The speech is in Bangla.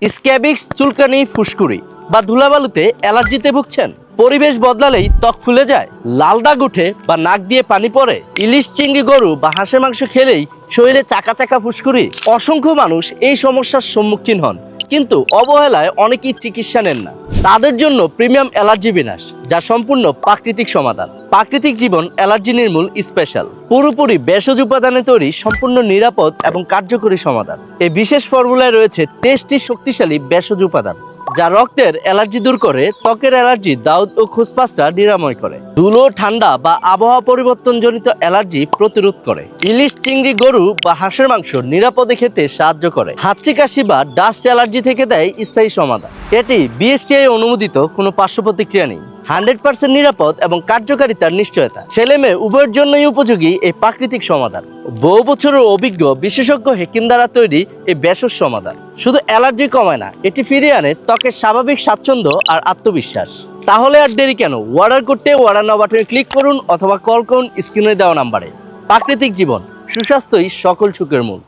স্ক্যাবিক্স, চুলকানি, ফুসকুড়ি বা ধুলাবালুতে অ্যালার্জিতে ভুগছেন? পরিবেশ বদলালেই ত্বক ফুলে যায়, লাল দাগ উঠে বা নাক দিয়ে পানি পড়ে, ইলিশ, চিংড়ি, গরু বা হাঁসের মাংস খেলেই শরীরে চাকা চাকা ফুসকুড়ি? অসংখ্য মানুষ এই সমস্যার সম্মুখীন হন, কিন্তু অবহেলায় অনেকেই চিকিৎসা নেন না। তাদের জন্য প্রিমিয়াম অ্যালার্জি বিনাশ, যা সম্পূর্ণ প্রাকৃতিক সমাধান। প্রাকৃতিক জীবন অ্যালার্জি নির্মূল স্পেশাল, পুরোপুরি ভেষজ উপাদানে তৈরি, সম্পূর্ণ নিরাপদ এবং কার্যকরী সমাধান। এই বিশেষ ফর্মুলায় রয়েছে 23টি শক্তিশালী ভেষজ উপাদান, যা রক্তের অ্যালার্জি দূর করে, ত্বকের অ্যালার্জি, দাউদ ও খুসপাসরা নিরাময় করে, ধুলো, ঠান্ডা বা আবহাওয়া পরিবর্তনজনিত অ্যালার্জি প্রতিরোধ করে, ইলিশ, চিংড়ি, গরু বা হাঁসের মাংস নিরাপদে খেতে সাহায্য করে, হাঁচি, কাশি বা ডাস্ট অ্যালার্জি থেকে দেয় স্থায়ী সমাধান। এটি বিএসটিআই অনুমোদিত, কোনো পার্শ্ব প্রতিক্রিয়া নেই, 100% নিরাপদ এবং কার্যকারিতার নিশ্চয়তা। ছেলে মেয়ে উভয়ের জন্যই উপযোগী এই প্রাকৃতিক সমাধান। বহু বছরের অভিজ্ঞ বিশেষজ্ঞ হেকিম দ্বারা তৈরি এই ভেষজ সমাধান শুধু অ্যালার্জি কমায় না, এটি ফিরিয়ে আনে ত্বকের স্বাভাবিক স্বাচ্ছন্দ্য আর আত্মবিশ্বাস। তাহলে আর দেরি কেন? অর্ডার করতে অর্ডার নাও বাটনে ক্লিক করুন অথবা কল করুন স্ক্রিনে দেওয়া নাম্বারে। প্রাকৃতিক জীবন, সুস্বাস্থ্যই সকল সুখের মূল।